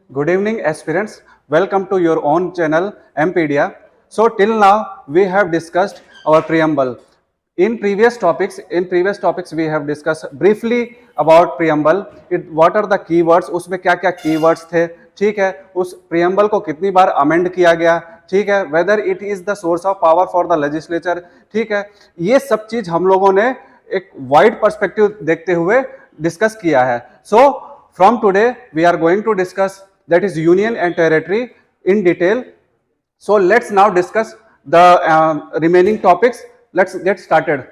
Good evening, aspirants. Welcome to your own channel, Mpedia. So till now, we have discussed our preamble. In previous topics, we have discussed briefly about preamble. What are the keywords? उसमें क्या क्या keywords थे? ठीक है, उस preamble को कितनी बार amend किया गया? ठीक है, whether it is the source of power for the legislature. ठीक है, ये सब चीज हम लोगों ने एक वाइड पर्सपेक्टिव देखते हुए डिस्कस किया है. So from today we are going to discuss that is union and territory in detail. So let's now discuss the remaining topics. Let's get started.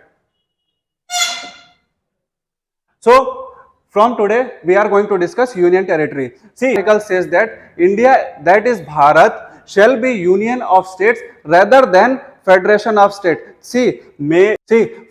So from today we are going to discuss union territory. See, article says that India, that is Bharat, shall be union of states rather than federation of state. See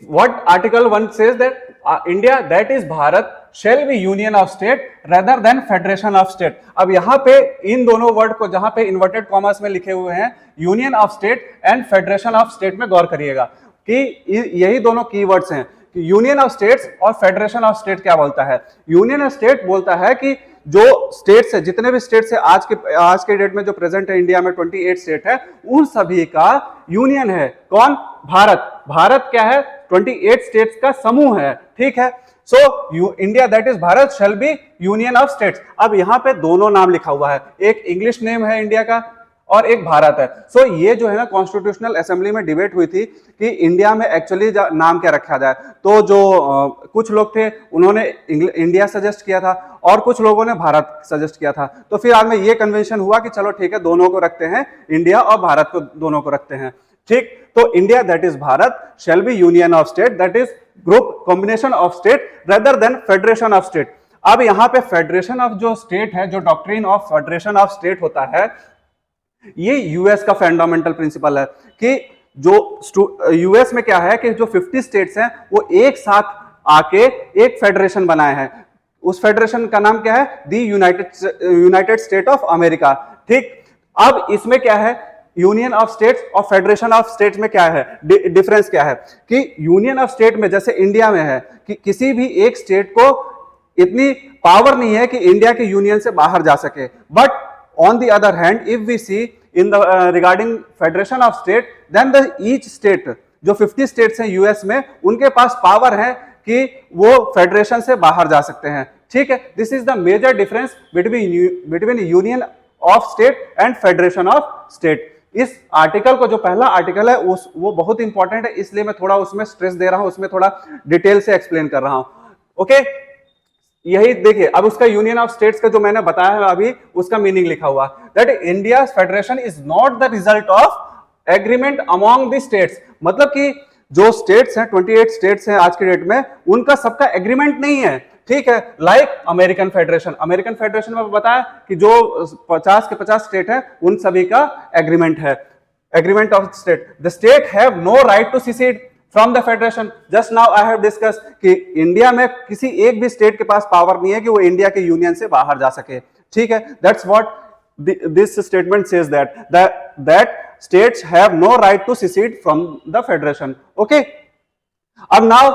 what article 1 says, that India, that is Bharat, shall be union of state rather than federation of state. अब यहाँ पे इन दोनों word को जहाँ पे inverted commas में लिखे हुए हैं union of state and federation of state में गौर करिएगा कि यही दोनों कीवर्ड्स हैं कि यूनियन ऑफ स्टेट्स और फेडरेशन ऑफ स्टेट क्या बोलता है. यूनियन ऑफ स्टेट बोलता है कि जो स्टेट्स है, जितने भी स्टेट्स है आज के डेट में जो प्रेजेंट है इंडिया में 28 स्टेट है, उन सभी का यूनियन है. कौन? भारत क्या है? 28 स्टेट्स का समूह है. ठीक है. So India, that is Bharat, shall be union of states. अब यहाँ पे दोनों नाम लिखा हुआ है, एक इंग्लिश नेम है इंडिया का और एक भारत है. सो ये जो है ना, कॉन्स्टिट्यूशनल असेंबली में डिबेट हुई थी कि इंडिया में एक्चुअली नाम क्या रखा जाए. तो जो कुछ लोग थे उन्होंने इंडिया सजेस्ट किया था और कुछ लोगों ने भारत सजेस्ट किया था. तो फिर आज में ये कन्वेंशन हुआ कि चलो ठीक है, दोनों को रखते हैं, इंडिया और भारत को दोनों को रखते हैं. ठीक. तो India, that is Bharat, shall be union of state, that is group combination of state rather than federation of state. अब यहाँ पे फेडरेशन ऑफ जो स्टेट है, जो doctrine of federation of state होता है, ये यूएस का फंडामेंटल प्रिंसिपल है कि जो यूएस में क्या है कि जो 50 स्टेट्स हैं वो एक साथ आके एक फेडरेशन बनाए हैं. उस फेडरेशन का नाम क्या है? दी यूनाइटेड स्टेट ऑफ अमेरिका. ठीक. अब इसमें क्या है, यूनियन ऑफ स्टेट्स और फेडरेशन ऑफ स्टेट्स में क्या है डिफरेंस? क्या है कि यूनियन ऑफ स्टेट में जैसे इंडिया में है कि किसी भी एक स्टेट को इतनी पावर नहीं है कि इंडिया के यूनियन से बाहर जा सके. But on the other hand, if we see in the regarding federation of state, then the each state, जो 50 states हैं यूएस में, उनके पास पावर है कि वो फेडरेशन से बाहर जा सकते हैं. ठीक है. This is the major difference between union of state and federation of state. इस आर्टिकल को, जो पहला आर्टिकल है वो बहुत इंपॉर्टेंट है, इसलिए मैं थोड़ा उसमें स्ट्रेस दे रहा हूं, उसमें थोड़ा डिटेल से एक्सप्लेन कर रहा हूं. ओके. यही देखिए, अब उसका यूनियन ऑफ स्टेट्स का जो मैंने बताया है अभी, उसका मीनिंग लिखा हुआ, that India federation is not the result of agreement among the states. मतलब कि जो स्टेट्स हैं, 28 स्टेट्स हैं आज के डेट में, उनका सबका एग्रीमेंट नहीं है. ठीक है. लाइक अमेरिकन फेडरेशन में बताया कि जो 50 के 50 स्टेट है, उन सभी का एग्रीमेंट है, agreement of state. The state have no right to secede from the federation. Just now I have discuss कि इंडिया में किसी एक भी स्टेट के पास पावर नहीं है कि वो इंडिया के यूनियन से बाहर जा सके. ठीक है. That's what this statement says, that states have no right to secede from the federation. Okay. अब now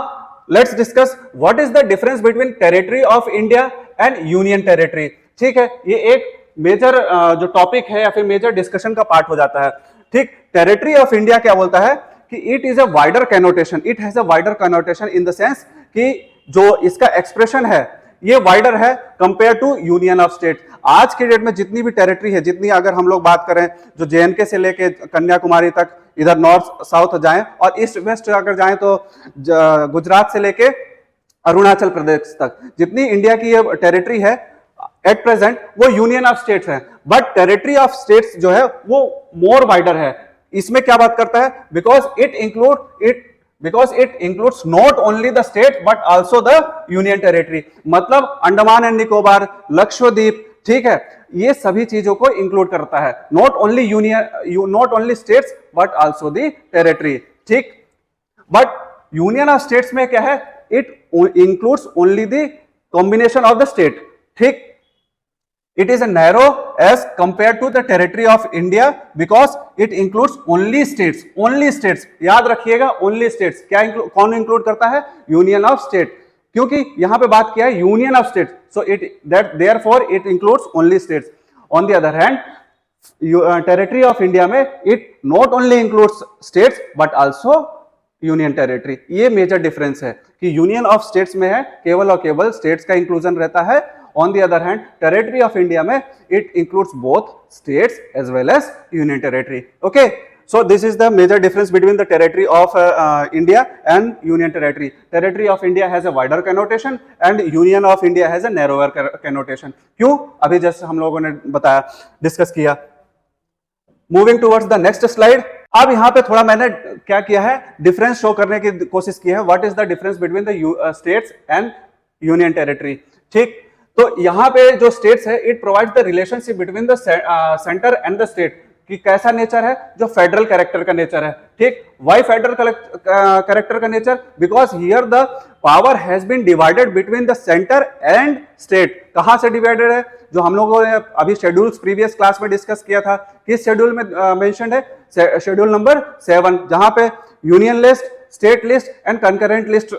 let's discuss what is the difference between territory of India and union territory. ठीक है. ये एक मेजर जो topic है या फिर major discussion का पार्ट हो जाता है. ठीक. टेरिटरी ऑफ इंडिया क्या बोलता है कि it is a wider connotation, it has a wider connotation in the sense कि जो इसका एक्सप्रेशन है ये वाइडर है compare to union of state. आज के डेट में जितनी भी टेरिटरी है, जितनी अगर हम लोग बात करें, जो जेएनके से लेके कन्याकुमारी तक, इधर नॉर्थ साउथ जाएं और ईस्ट वेस्ट अगर जाएं तो गुजरात से लेके अरुणाचल प्रदेश तक, जितनी इंडिया की ये टेरिटरी है एट प्रेजेंट, वो यूनियन ऑफ स्टेट्स है. बट टेरिटरी ऑफ स्टेट्स जो है वो मोर वाइडर है. इसमें क्या बात करता है? Because it includes not only the state but also the union territory. मतलब अंडमान एंड निकोबार, लक्षद्वीप, ठीक है, ये सभी चीजों को इंक्लूड करता है. Not only states but also the territory. ठीक. बट यूनियन ऑफ स्टेट्स में क्या है? It includes only the combination of the state. ठीक. It is a narrow as compared to the territory of India because it includes only states. Only states. याद रखिएगा, only states. क्या कौन include करता है? Union of state. क्योंकि यहां पे बात किया है union of states, so it that therefore it includes only states. On the other hand territory of India में it not only includes states but also union territory. ये मेजर डिफरेंस है कि यूनियन ऑफ स्टेट्स में है केवल और केवल states का इंक्लूजन रहता है, on the other hand territory of India में it includes both states as well as union territory. Okay, so this is the major difference between the territory of India and union territory. Territory of India has a wider connotation and union of India has a narrower connotation. क्यों? अभी just हम लोगों ने बताया, discuss किया। Moving towards the next slide. अब यहाँ पे थोड़ा मैंने क्या किया है, डिफरेंस शो करने की कोशिश की है। What is the difference between the states and union territory. ठीक, तो यहाँ पे जो स्टेट्स है it provides the relationship between the centre and the state, कि कैसा नेचर है, जो फेडरल कैरेक्टर का नेचर है। ठीक, वाई फेडरल कैरेक्टर का nature? Because here the power has been divided between the centre and state. कहां से डिवाइडेड है? जो हम लोगों ने अभी शेड्यूल्स प्रीवियस क्लास में डिस्कस किया था, किस शेड्यूल में मेंशन्ड है? शेड्यूल नंबर 7, जहां पे union list, state list and concurrent list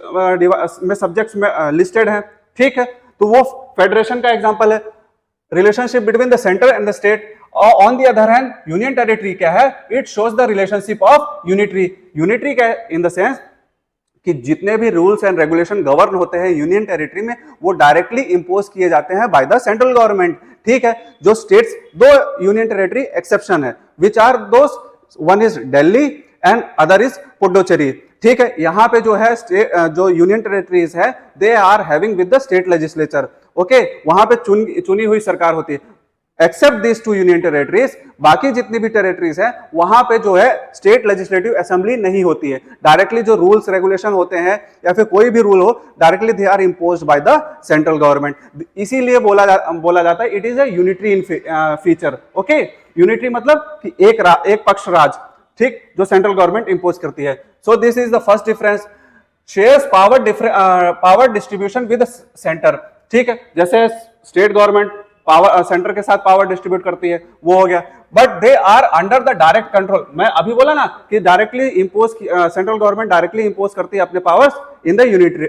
में सब्जेक्ट्स में लिस्टेड है। ठीक है, तो वो फेडरेशन का एग्जांपल है, relationship between the centre and the state. On the other hand union territory क्या है? It shows the relationship of unitary. Unitary क्या है? इन द सेंस कि जितने भी रूल्स एंड रेगुलेशन गवर्न होते हैं यूनियन टेरिटरी में, वो डायरेक्टली इंपोज किए जाते हैं बाय द सेंट्रल गवर्नमेंट। ठीक है, जो स्टेट्स, दो यूनियन टेरिटरी एक्सेप्शन है, which are those, one is Delhi and other is Puducherry. ठीक है, यहाँ पे जो है जो यूनियन टेरिटरीज है they are having with the state legislature. Okay, वहां पे चुनी हुई सरकार होती है। Except this two union territories, बाकी जितनी भी टेरिटरीज है वहां पे जो है स्टेट लेजिस्लेटिव असेंबली नहीं होती है। डायरेक्टली जो रूल्स रेगुलेशन होते हैं या फिर कोई भी रूल हो, directly they are imposed by the central government. इसीलिए बोला जाता है it is a unitary in feature. Okay, unitary मतलब कि एक पक्ष राज, ठीक, जो सेंट्रल गवर्नमेंट इंपोज करती है। So this is the first difference, shares power distribution with centre. ठीक है, जैसे स्टेट गवर्नमेंट पावर सेंटर के साथ पावर डिस्ट्रीब्यूट करती है, वो हो गया, but they are under the direct control. मैं अभी बोला ना कि directly impose, central government directly impose करती है अपने powers in the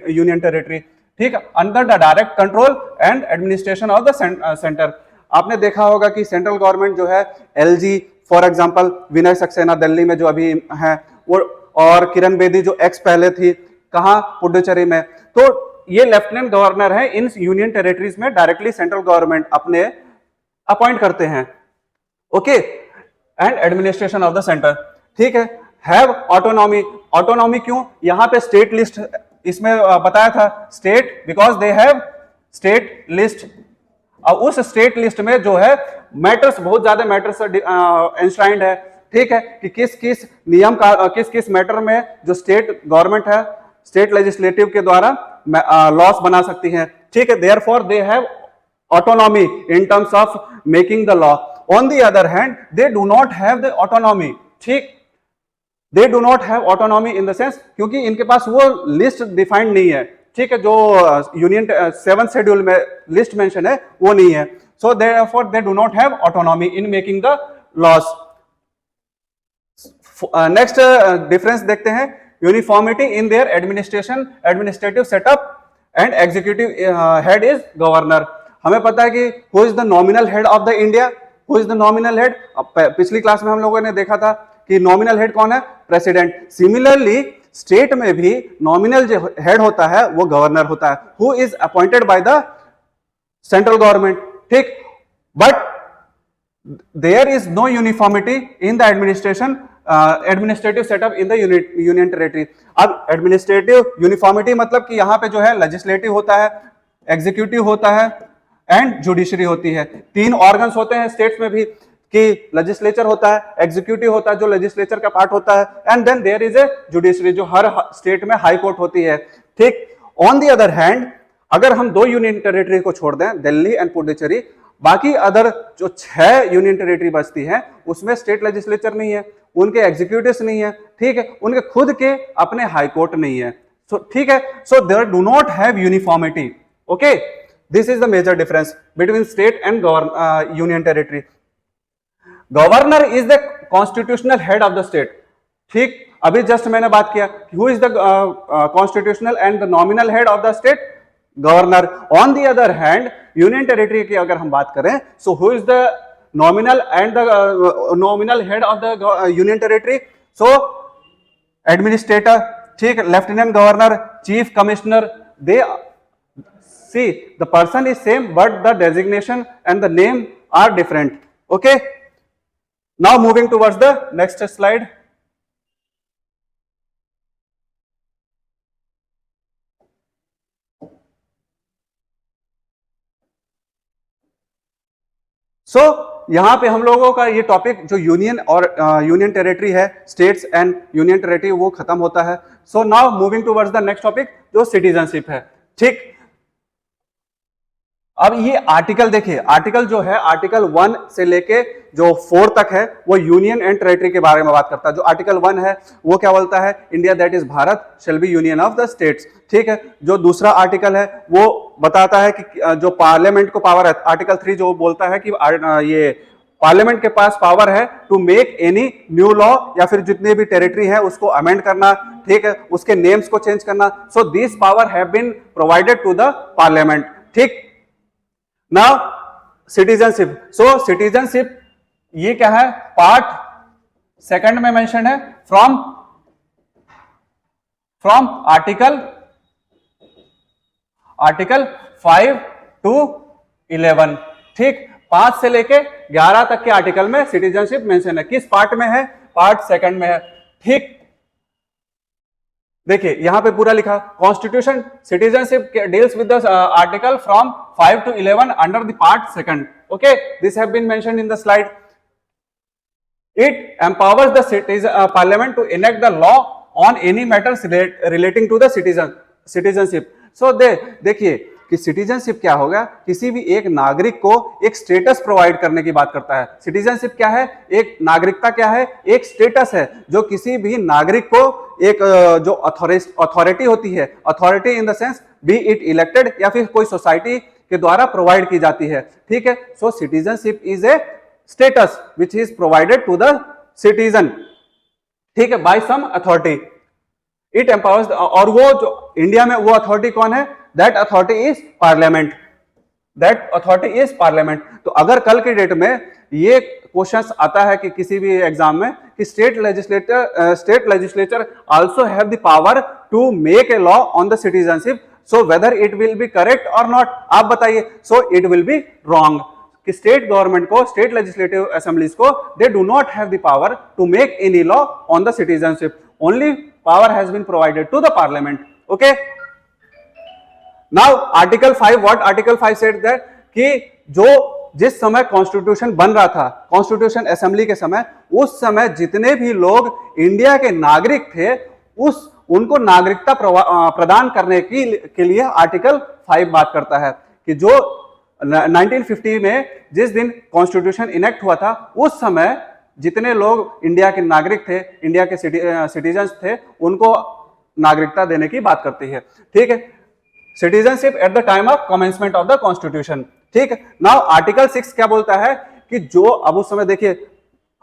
union territory. ठीक है, under the direct control and administration of the centre. आपने देखा होगा कि सेंट्रल गवर्नमेंट जो है LG, for example Vinay Saxena Delhi में जो अभी है वो, और किरण बेदी जो एक्स पहले थी कहां, पुडुचेरी में, तो ये लेफ्टिनेंट गवर्नर है इन यूनियन टेरिटरीज में, डायरेक्टली सेंट्रल गवर्नमेंट अपने अपॉइंट करते हैं। Okay, and administration of the centre. ठीक है, हैव ऑटोनॉमी। ऑटोनॉमी क्यों? यहां पे स्टेट लिस्ट, इसमें बताया था state, because they have state list. अब उस स्टेट लिस्ट में जो है मैटर्स, बहुत ज्यादा मैटर्स एंश्राइंड है। ठीक है, कि किस किस नियम का, किस किस मैटर में जो स्टेट गवर्नमेंट है, स्टेट लेजिस्लेटिव के द्वारा लॉस बना सकती हैं। ठीक है, therefore they have autonomy in terms of making the law. On the other hand they do not have the autonomy. ठीक, they do not have autonomy in the sense क्योंकि इनके पास वो लिस्ट डिफाइंड नहीं है। ठीक है, जो यूनियन 7th शेड्यूल में लिस्ट मेंशन है वो नहीं है। So therefore they do not have autonomy in making the loss. Next difference देखते हैं, uniformity in their administration, administrative setup and executive head is governor. हमें पता है कि who is the nominal head of the India, who is the nominal head? पिछली class में हम लोगों ने देखा था कि नॉमिनल हेड कौन है? प्रेसिडेंट। सिमिलरली स्टेट में भी नॉमिनल जो हेड होता है वो गवर्नर होता है, who is appointed by the central government. ठीक, but there is no uniformity in the administrative setup in the union territory. अब एडमिनिस्ट्रेटिव यूनिफॉर्मिटी मतलब कि यहाँ पे जो है लेजिस्लेटिव होता है, एग्जीक्यूटिव होता है एंड जुडिशरी होती है। 3 ऑर्गन्स होते हैं स्टेट्स में भी, कि लेजिस्लेचर होता है, एग्जीक्यूटिव होता है जो लेजिस्लेचर का पार्ट होता है, and then there is a judiciary जो हर स्टेट में हाई कोर्ट होती है। ठीक, ऑन द अदर हैंड अगर हम 2 यूनियन टेरिटरी को छोड़ दें, दिल्ली एंड पुडुचेरी, बाकी अदर जो 6 यूनियन टेरिटरी बचती है उसमें स्टेट लेजिस्लेचर नहीं है, उनके एग्जीक्यूटिव्स नहीं है। ठीक है, उनके खुद के अपने हाई कोर्ट नहीं है। सो ठीक है, so there do not have uniformity. Okay, this is the major difference between state and union territory. Governor is the constitutional head of the state. ठीक, अभी जस्ट मैंने बात किया who is the constitutional and the nominal head of the state? Governor. On the other hand union territory की अगर हम बात करें, so who is the nominal and the nominal head of the union territory. So administrator, ठीक, lieutenant governor, chief commissioner, they see the person is same but the designation and the name are different. Okay, now moving towards the next slide. सो यहां पे हम लोगों का ये topic जो union और union territory है, स्टेट्स एंड यूनियन टेरिटरी, वो खत्म होता है. So now moving towards the next topic जो सिटीजनशिप है. ठीक, अब ये आर्टिकल देखिए, आर्टिकल जो है आर्टिकल 1 से लेके जो 4 तक है वो यूनियन एंड टेरिटरी के बारे में बात करता है. जो आर्टिकल 1 है वो क्या बोलता है, India that is Bharat shall be union of the states. ठीक है. जो दूसरा आर्टिकल है वो बताता है कि जो पार्लियामेंट को पावर है, आर्टिकल 3 जो बोलता है कि ये पार्लियामेंट के पास पावर है to make any new law, या फिर जितने भी टेरिटरी है उसको अमेंड करना, ठीक है, उसके नेम्स को चेंज करना. So this power have been provided to the parliament. ठीक. Now citizenship. सो सिटीजनशिप ये क्या है, पार्ट सेकंड में मेंशन है फ्रॉम आर्टिकल 5 to 11. ठीक, 5 से लेके 11 तक के आर्टिकल में सिटीजनशिप मेंशन है. किस पार्ट में है, पार्ट सेकंड में है. ठीक, देखिए यहां पे पूरा लिखा, constitution citizenship deals with the article from 5 to 11 under the part second. Okay, this have been mentioned in the slide. It empowers the parliament to enact the law on any matters relating to the citizenship. So देखिए कि citizenship क्या होगा, किसी भी एक नागरिक को एक स्टेटस प्रोवाइड करने की बात करता है. सिटीजनशिप क्या है, एक नागरिकता क्या है, एक स्टेटस है जो किसी भी नागरिक को एक जो अथॉरिटी होती है, authority in the sense B it elected या फिर कोई सोसाइटी के द्वारा प्रोवाइड की जाती है. ठीक है. So citizenship is a status which is provided to the citizen, ठीक है, by some authority. It empowers, और वो जो इंडिया में वो अथॉरिटी कौन है, that authority is parliament. That authority is parliament. तो अगर कल के डेट में ये क्वेश्चन आता है कि किसी भी एग्जाम में कि state legislature also have the power to make a law on the citizenship, so whether it will be correct और नॉट, आप बताइए. So it will be wrong. कि स्टेट गवर्नमेंट को, स्टेट लेजिस्लेटिव असेंबलीज को, they do not have the power to make any law on the citizenship. Only power has been provided to the parliament. Okay, now article 5, what article 5 said that कि जो जिस समय constitution बन रहा था, constitution assembly के समय, उस समय जितने भी लोग इंडिया के नागरिक थे उनको नागरिकता प्रदान करने के लिए आर्टिकल 5 बात करता है कि जो 1950 में जिस दिन कॉन्स्टिट्यूशन इनेक्ट हुआ था उस समय जितने लोग इंडिया के नागरिक थे, इंडिया के सिटीजन्स थे, उनको नागरिकता देने की बात करती है. ठीक है. Citizenship at the time of commencement of the constitution. ठीक है. नाउ आर्टिकल 6 क्या बोलता है कि जो अब उस समय देखिए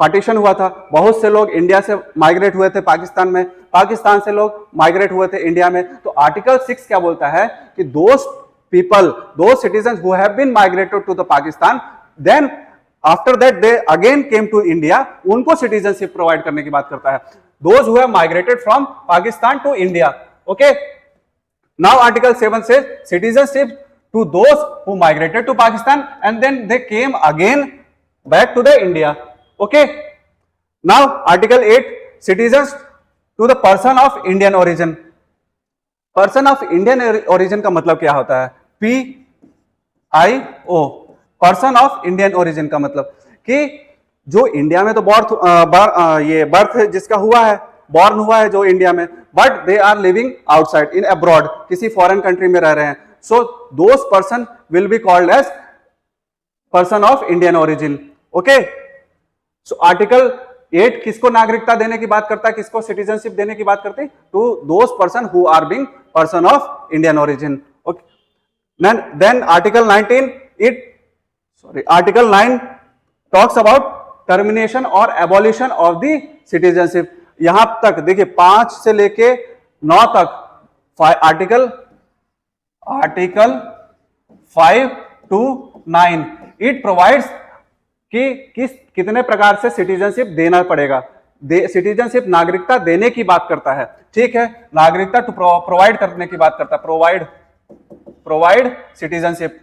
पार्टीशन हुआ था, बहुत से लोग इंडिया से माइग्रेट हुए थे पाकिस्तान में, पाकिस्तान से लोग माइग्रेट हुए थे इंडिया में. तो आर्टिकल 6 क्या बोलता है कि those citizens who have been migrated to the Pakistan, then after that they again came to India, उनको सिटीजनशिप प्रोवाइड करने की बात करता है. Those who have migrated from Pakistan to India. Okay. Now article 7 से citizenship to those who migrated to Pakistan and then they came again back to the India. Okay. Now article 8 citizens to the person of Indian origin. Person of Indian origin का मतलब क्या होता है, PIO, person of Indian origin का मतलब कि जो India में तो बर्थ जिसका हुआ है, बॉर्न हुआ है जो इंडिया में, but they are living outside in abroad, किसी फॉरेन कंट्री में रह रहे हैं. So those person will be called as person of Indian origin. Okay. So article 8 किसको नागरिकता देने की बात करता है, किसको सिटीजनशिप देने की बात करती है, to those person who are being person of Indian origin. Okay. Then article 19 article 9 talks about termination और एबॉलिशन ऑफ द सिटीजनशिप. यहां तक देखिए 5 से लेके 9 तक आर्टिकल 5 to 9 इट प्रोवाइड्स कि कितने प्रकार से सिटीजनशिप देना पड़ेगा। सिटीजनशिप नागरिकता देने की बात करता है, ठीक है, नागरिकता टू प्रोवाइड करने की बात करता है, provide citizenship.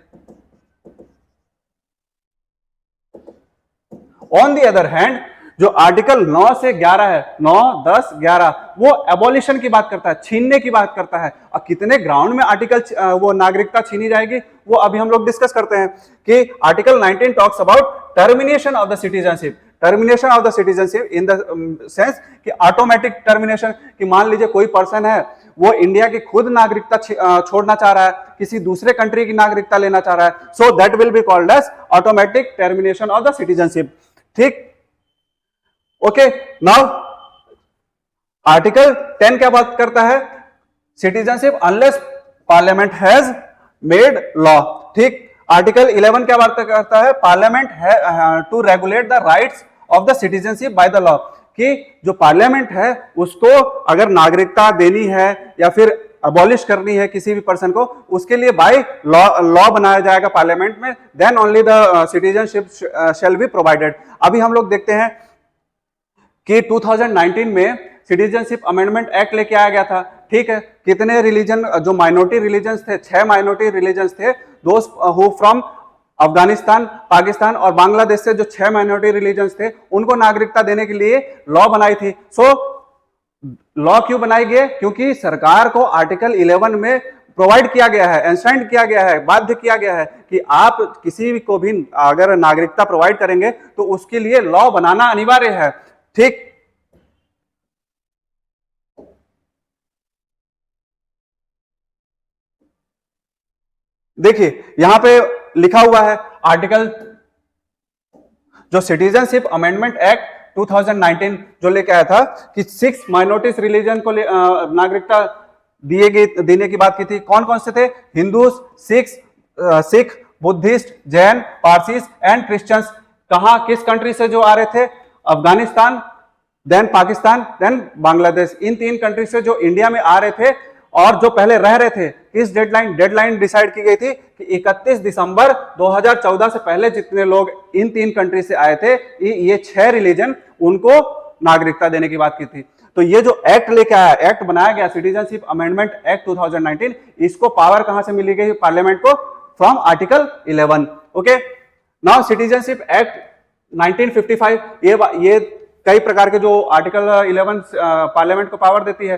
On the other hand जो आर्टिकल 9 से 11 है, 9, 10, 11, वो एबॉलिशन की बात करता है, छीनने की बात करता है। और कितने ग्राउंड में आर्टिकल वो नागरिकता छीनी जाएगी वो अभी हम लोग डिस्कस करते हैं कि article 19 talks about termination of the citizenship. Termination of the citizenship in the sense कि ऑटोमेटिक टर्मिनेशन, कि मान लीजिए कोई पर्सन है वो इंडिया की खुद नागरिकता छोड़ना चाह रहा है, किसी दूसरे कंट्री की नागरिकता लेना चाह रहा है, so that will be called as automatic termination of the citizenship, ठीक। ओके, नाउ आर्टिकल 10 क्या बात करता है, citizenship unless parliament has made law, ठीक। आर्टिकल 11 क्या बात करता है, पार्लियामेंट है to regulate the rights of the citizenship by the law, कि जो पार्लियामेंट है उसको अगर नागरिकता देनी है या फिर अबॉलिश करनी है किसी भी पर्सन को, उसके लिए बाय लॉ बनाया जाएगा पार्लियामेंट में, then only the citizenship shall be provided. अभी हम लोग देखते हैं कि 2019 में सिटीजनशिप अमेंडमेंट एक्ट लेके आया गया था, ठीक है। कितने रिलीजन, जो माइनॉरिटी रिलीजन्स थे, 6 माइनॉरिटी रिलीजन्स थे, दोस्त हु फ्रॉम अफगानिस्तान, पाकिस्तान और बांग्लादेश से जो 6 माइनॉरिटी रिलीजन्स थे उनको नागरिकता देने के लिए लॉ बनाई थी। सो लॉ क्यों बनाई गई, क्योंकि सरकार को आर्टिकल 11 में प्रोवाइड किया गया है, एंसाइंड किया गया है, बाध्य किया गया है कि आप किसी को भी अगर नागरिकता प्रोवाइड करेंगे तो उसके लिए लॉ बनाना अनिवार्य है, ठीक। देखिए यहां पे लिखा हुआ है आर्टिकल, जो सिटीजनशिप अमेंडमेंट एक्ट 2019 जो लेके आया था कि 6 माइनॉरिटीज रिलीजन को नागरिकता देने की बात की थी। कौन कौन से थे, Hindu, Sikh, Buddhist, Jain, Parsis and Christians. कहां, किस कंट्री से जो आ रहे थे, अफगानिस्तान, देन पाकिस्तान, देन बांग्लादेश, इन 3 कंट्री से जो इंडिया में आ रहे थे और जो पहले रह रहे थे। किस डेडलाइन डिसाइड की गई थी कि 31 दिसंबर 2014 से पहले जितने लोग इन 3 कंट्री से आए थे, ये 6 रिलीजन, उनको नागरिकता देने की बात की थी। तो ये जो एक्ट लेके आया, एक्ट बनाया गया सिटीजनशिप अमेंडमेंट एक्ट 2019, इसको पावर कहां से मिली गई पार्लियामेंट को, from article 11। Okay, now citizenship act 1955, ये कई प्रकार के जो आर्टिकल 11 पार्लियामेंट को पावर देती है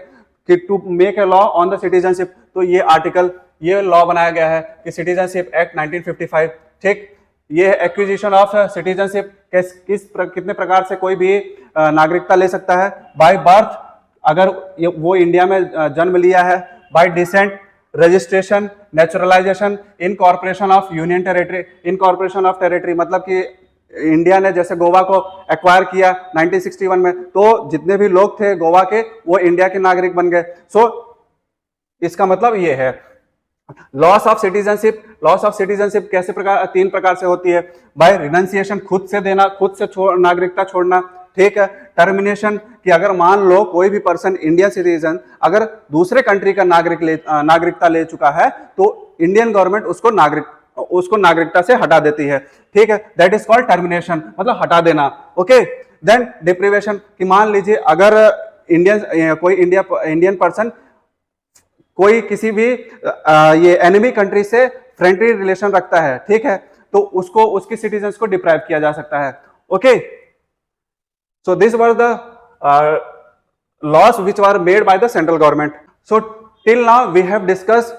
कि to make a law on the citizenship. तो ये आर्टिकल, ये लॉ बनाया गया है कि सिटीजनशिप एक्ट 1955, ठीक। ये एक्विजिशन ऑफ सिटीजनशिप कितने प्रकार से कोई भी नागरिकता ले सकता है, बाय बर्थ अगर वो इंडिया में जन्म लिया है, bye decent, registration, naturalisation, incorporation of union territory. Incorporation of territory मतलब कि इंडिया ने जैसे गोवा को एक्वायर किया 1961 में, तो जितने भी लोग थे गोवा के वो इंडिया के नागरिक बन गए। सो इसका मतलब ये है loss of citizenship. Loss of citizenship कैसे 3 प्रकार से होती है, बाय रिनंसिएशन, खुद से देना, खुद से नागरिकता छोड़ना, ठीक है। टर्मिनेशन, कि अगर मान लो कोई भी पर्सन इंडियन सिटीजन अगर दूसरे कंट्री का नागरिकता ले चुका है तो इंडियन गवर्नमेंट उसको नागरिकता से हटा देती है, ठीक है। दैट इज कॉल्ड टर्मिनेशन, मतलब हटा देना। ओके, देन डिप्रीवेशन, कि मान लीजिए अगर इंडियन पर्सन कोई किसी भी ये एनिमी कंट्री से फ्रेंडली रिलेशन रखता है, ठीक है, तो उसको उसकी सिटीजन्स को डिप्राइव किया जा सकता है। Okay, so this were the laws which were made by the central government. So till now we have discussed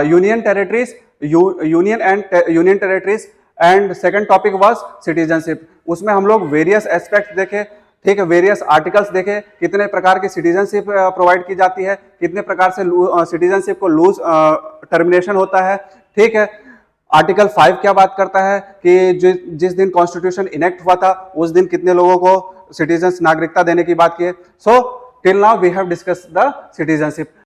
union territories, union territories and second topic was citizenship. उसमें हम लोग various aspects देखे, ठीक है, वेरियस आर्टिकल्स देखे, कितने प्रकार की सिटीजनशिप प्रोवाइड की जाती है, कितने प्रकार से सिटीजनशिप को लूज टर्मिनेशन होता है, ठीक है। आर्टिकल 5 क्या बात करता है कि जिस दिन कॉन्स्टिट्यूशन इनेक्ट हुआ था उस दिन कितने लोगों को सिटीजन्स नागरिकता देने की बात की है। So till now we have discussed the citizenship.